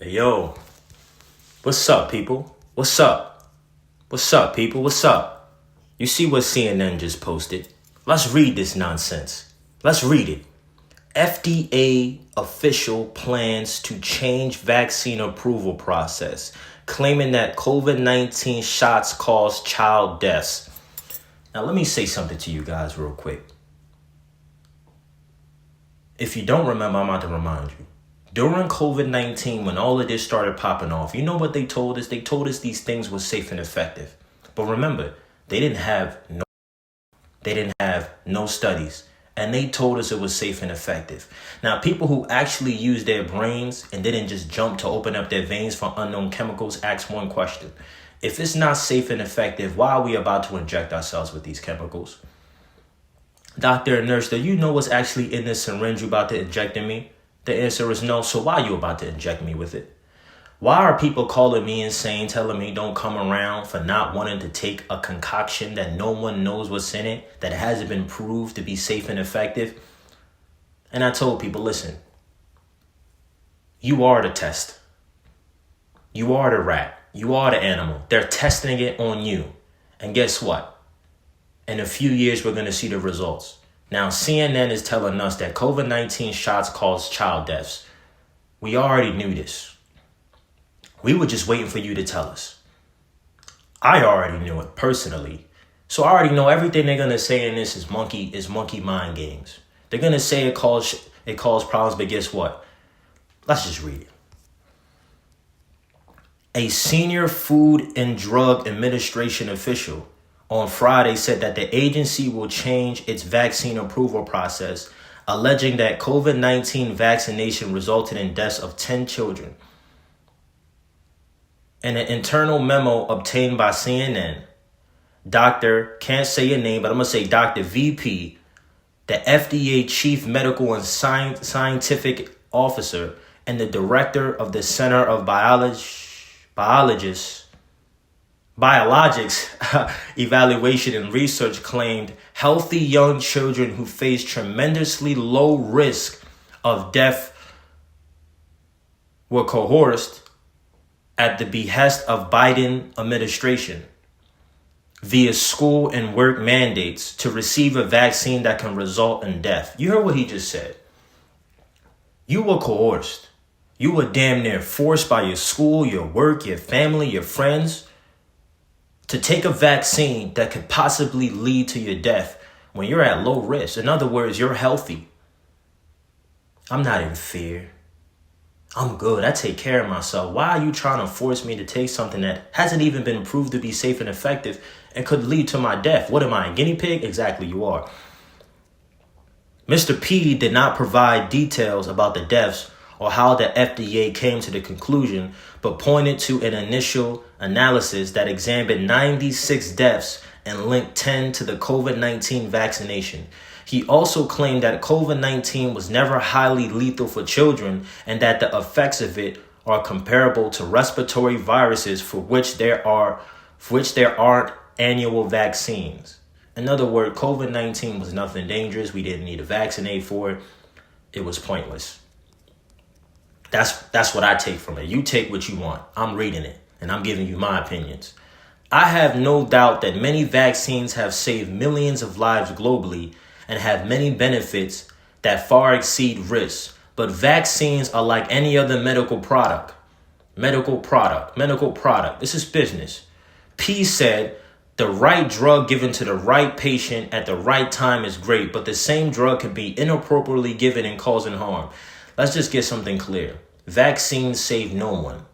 Hey, yo, what's up, people? What's up? What's up, people? What's up? You see what CNN just posted? Let's read this nonsense. Let's read it. FDA official plans to change vaccine approval process, claiming that COVID-19 shots cause child deaths. Now, let me say something to you guys real quick. If you don't remember, I'm about to remind you. During COVID-19, when all of this started popping off, you know what they told us? They told us these things were safe and effective. But remember, they didn't have no studies. And they told us it was safe and effective. Now, people who actually used their brains and didn't just jump to open up their veins for unknown chemicals ask one question. If it's not safe and effective, why are we about to inject ourselves with these chemicals? Doctor and nurse, do you know what's actually in this syringe you're about to inject in me? The answer is no. So why are you about to inject me with it? Why are people calling me insane, telling me don't come around for not wanting to take a concoction that no one knows what's in it, that hasn't been proved to be safe and effective? And I told people, listen, you are the test. You are the rat. You are the animal. They're testing it on you. And guess what? In a few years, we're going to see the results. Now, CNN is telling us that COVID-19 shots cause child deaths. We already knew this. We were just waiting for you to tell us. I already knew it personally. So I already know everything they're going to say in this is monkey mind games. They're going to say it caused problems, but guess what? Let's just read it. A senior Food and Drug Administration official on Friday said that the agency will change its vaccine approval process, alleging that COVID-19 vaccination resulted in deaths of 10 children. In an internal memo obtained by CNN, can't say your name, but I'm going to say Dr. VP, the FDA Chief Medical and Scientific Officer and the Director of the Center of Biologics Evaluation and Research claimed healthy young children who face tremendously low risk of death were coerced at the behest of Biden administration via school and work mandates to receive a vaccine that can result in death. You heard what he just said. You were coerced. You were damn near forced by your school, your work, your family, your friends to take a vaccine that could possibly lead to your death when you're at low risk. In other words, you're healthy. I'm not in fear. I'm good. I take care of myself. Why are you trying to force me to take something that hasn't even been proved to be safe and effective and could lead to my death? What am I, a guinea pig? Exactly, you are. Mr. P did not provide details about the deaths or how the FDA came to the conclusion, but pointed to an initial analysis that examined 96 deaths and linked 10 to the COVID-19 vaccination. He also claimed that COVID-19 was never highly lethal for children and that the effects of it are comparable to respiratory viruses for which there aren't annual vaccines. In other words, COVID-19 was nothing dangerous. We didn't need to vaccinate for it. It was pointless. That's what I take from it. You take what you want. I'm reading it and I'm giving you my opinions. I have no doubt that many vaccines have saved millions of lives globally and have many benefits that far exceed risks. But vaccines are like any other medical product. This is business. P said, the right drug given to the right patient at the right time is great, but the same drug can be inappropriately given and causing harm. Let's just get something clear. Vaccines save no one.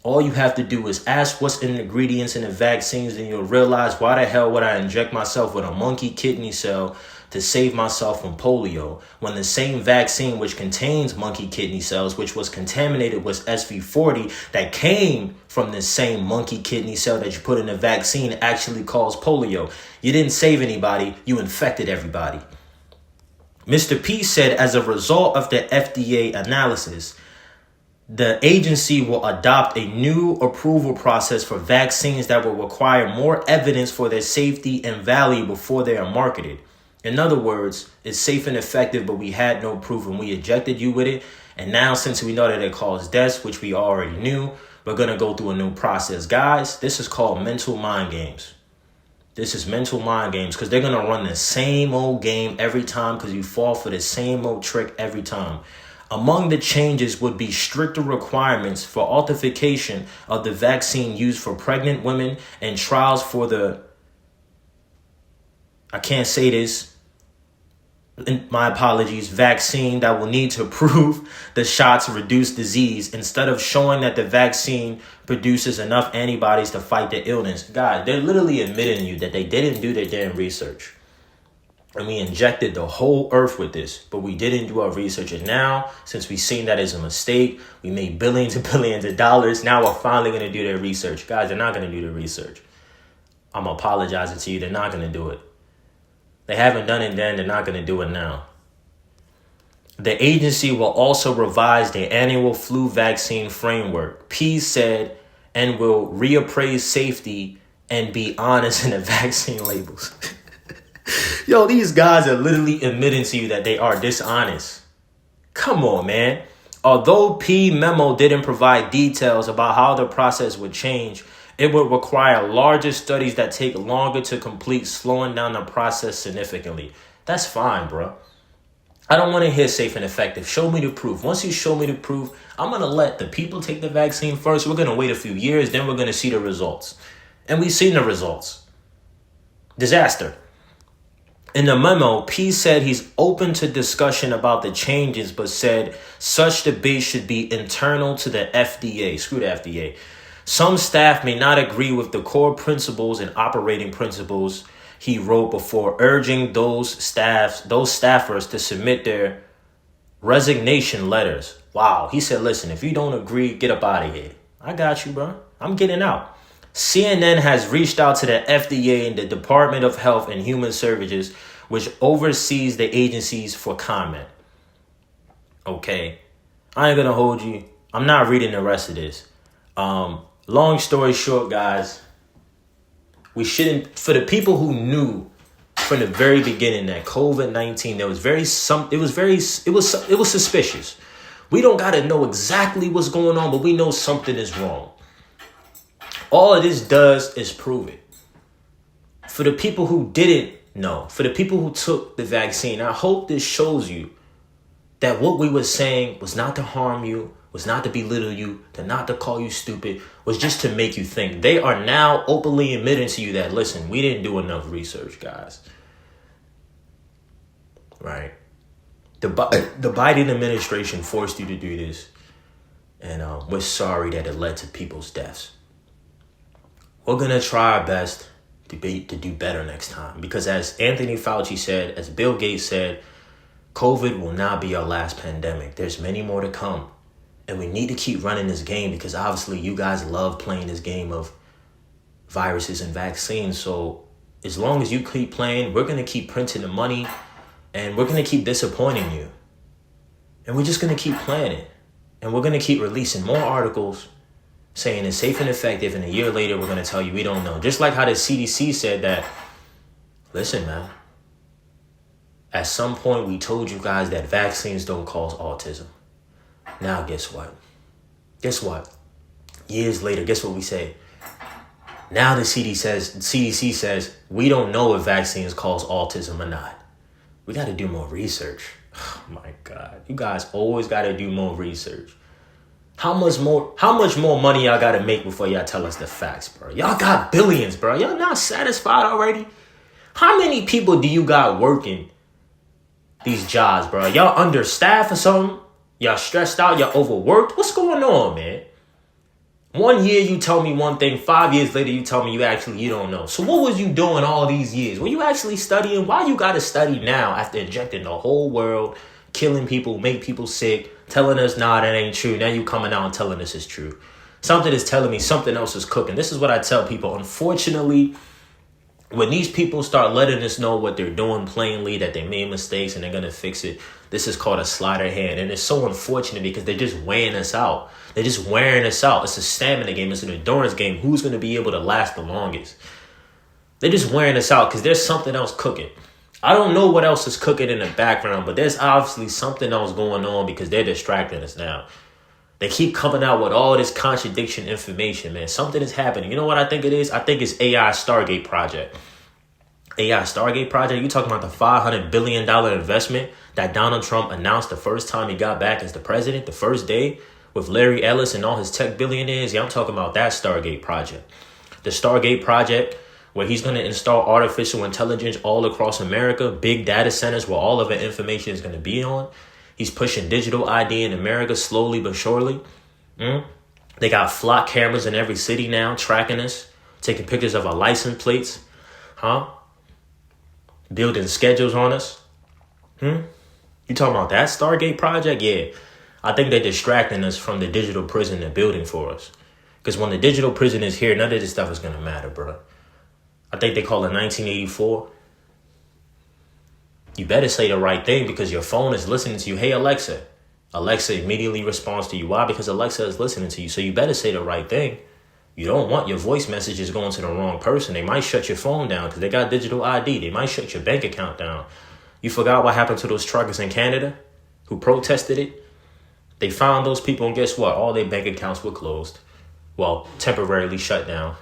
All you have to do is ask what's in the ingredients in the vaccines and you'll realize why the hell would I inject myself with a monkey kidney cell to save myself from polio when the same vaccine which contains monkey kidney cells, which was contaminated with SV40 that came from the same monkey kidney cell that you put in the vaccine actually caused polio. You didn't save anybody, you infected everybody. Mr. P said as a result of the FDA analysis, the agency will adopt a new approval process for vaccines that will require more evidence for their safety and value before they are marketed. In other words, it's safe and effective, but we had no proof and we injected you with it. And now, since we know that it causes deaths, which we already knew, we're going to go through a new process. Guys, this is called mental mind games. This is mental mind games because they're going to run the same old game every time because you fall for the same old trick every time. Among the changes would be stricter requirements for authentication of the vaccine used for pregnant women and trials for the, I can't say this, my apologies, vaccine that will need to prove the shots reduce disease instead of showing that the vaccine produces enough antibodies to fight the illness. God, they're literally admitting you that they didn't do their damn research. And we injected the whole earth with this, but we didn't do our research. And now, since we've seen that as a mistake, we made billions and billions of dollars. Now we're finally going to do their research. Guys, they're not going to do the research. I'm apologizing to you. They're not going to do it. They haven't done it then. They're not going to do it now. The agency will also revise the annual flu vaccine framework, P said, and will reappraise safety and be honest in the vaccine labels. Yo, these guys are literally admitting to you that they are dishonest. Come on, man. Although P memo didn't provide details about how the process would change, it would require larger studies that take longer to complete, slowing down the process significantly. That's fine, bro. I don't want to hear safe and effective. Show me the proof. Once you show me the proof, I'm going to let the people take the vaccine first. We're going to wait a few years, then we're going to see the results. And we've seen the results. Disaster. In the memo, P said he's open to discussion about the changes, but said such debate should be internal to the FDA. Screw the FDA. Some staff may not agree with the core principles and operating principles, he wrote, before urging those staffers to submit their resignation letters. Wow. He said, listen, if you don't agree, get up out of here. I got you, bro. I'm getting out. CNN has reached out to the FDA and the Department of Health and Human Services, which oversees the agencies, for comment. Okay. I ain't going to hold you. I'm not reading the rest of this. Long story short, guys, we shouldn't, for the people who knew from the very beginning that COVID-19, it was suspicious. We don't got to know exactly what's going on, but we know something is wrong. All of this does is prove it. For the people who didn't know, for the people who took the vaccine, I hope this shows you that what we were saying was not to harm you, was not to belittle you, not to call you stupid, was just to make you think. They are now openly admitting to you that, listen, we didn't do enough research, guys. Right? The Biden administration forced you to do this, and we're sorry that it led to people's deaths. We're going to try our best to do better next time. Because as Anthony Fauci said, as Bill Gates said, COVID will not be our last pandemic. There's many more to come. And we need to keep running this game because obviously you guys love playing this game of viruses and vaccines. So as long as you keep playing, we're going to keep printing the money and we're going to keep disappointing you. And we're just going to keep playing it. And we're going to keep releasing more articles saying it's safe and effective, and a year later we're going to tell you we don't know. Just like how the CDC said that, listen, man, at some point we told you guys that vaccines don't cause autism. Now guess what? Guess what? Years later, guess what we say? Now the CDC says we don't know if vaccines cause autism or not. We got to do more research. Oh my God. You guys always got to do more research. How much more money y'all got to make before y'all tell us the facts, bro? Y'all got billions, bro. Y'all not satisfied already? How many people do you got working these jobs, bro? Y'all understaffed or something? Y'all stressed out? Y'all overworked? What's going on, man? 1 year you tell me one thing, 5 years later you tell me you don't know. So what was you doing all these years? Were you actually studying? Why you got to study now after injecting the whole world, killing people, make people sick, telling us, nah, that ain't true. Now you coming out and telling us it's true. Something is telling me something else is cooking. This is what I tell people. Unfortunately, when these people start letting us know what they're doing plainly, that they made mistakes and they're going to fix it, this is called a sleight of hand. And it's so unfortunate because they're just weighing us out. They're just wearing us out. It's a stamina game. It's an endurance game. Who's going to be able to last the longest? They're just wearing us out because there's something else cooking. I don't know what else is cooking in the background, but there's obviously something else going on because they're distracting us now. They keep coming out with all this contradiction information, man. Something is happening. You know what I think it is? I think it's AI Stargate Project. AI Stargate Project, you talking about the $500 billion investment that Donald Trump announced the first time he got back as the president, the first day, with Larry Ellis and all his tech billionaires? Yeah, I'm talking about that Stargate Project. The Stargate Project, where he's going to install artificial intelligence all across America, big data centers where all of the information is going to be on. He's pushing digital ID in America slowly but surely. They got flock cameras in every city now tracking us, taking pictures of our license plates. Building schedules on us. You talking about that Stargate Project? Yeah. I think they're distracting us from the digital prison they're building for us. Because when the digital prison is here, none of this stuff is going to matter, bro. I think they call it 1984. You better say the right thing because your phone is listening to you. Hey, Alexa. Alexa immediately responds to you. Why? Because Alexa is listening to you. So you better say the right thing. You don't want your voice messages going to the wrong person. They might shut your phone down because they got digital ID. They might shut your bank account down. You forgot what happened to those truckers in Canada who protested it? They found those people and guess what? All their bank accounts were closed. Well, temporarily shut down.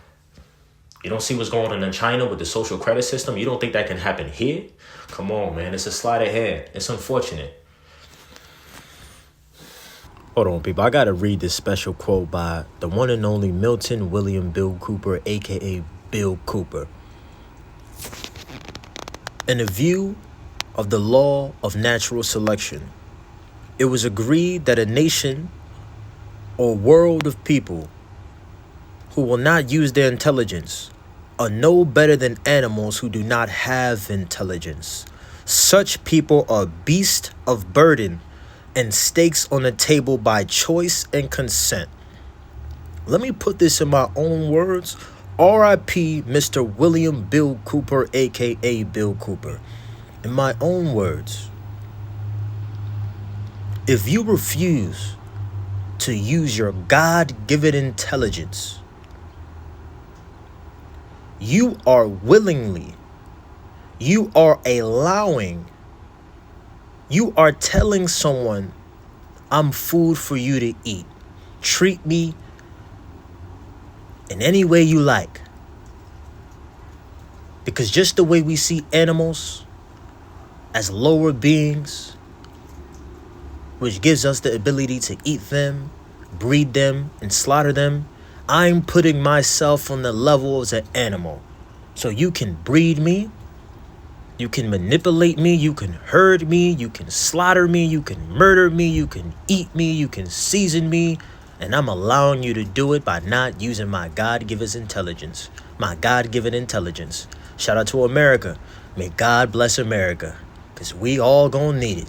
You don't see what's going on in China with the social credit system? You don't think that can happen here? Come on, man. It's a sleight of hand. It's unfortunate. Hold on, people. I got to read this special quote by the one and only Milton William Bill Cooper, a.k.a. Bill Cooper. In a view of the law of natural selection, it was agreed that a nation or world of people who will not use their intelligence are no better than animals who do not have intelligence. Such people are beasts of burden and stakes on the table by choice and consent. Let me put this in my own words. R.I.P. Mr. William Bill Cooper, a.k.a. Bill Cooper. In my own words, if you refuse to use your God-given intelligence, you are willingly, you are allowing, you are telling someone, I'm food for you to eat. Treat me in any way you like. Because just the way we see animals as lower beings, which gives us the ability to eat them, breed them, and slaughter them, I'm putting myself on the level as an animal. So you can breed me, you can manipulate me, you can herd me, you can slaughter me, you can murder me, you can eat me, you can season me, and I'm allowing you to do it by not using my God-given intelligence. My God-given intelligence. Shout out to America. May God bless America, because we all gonna need it.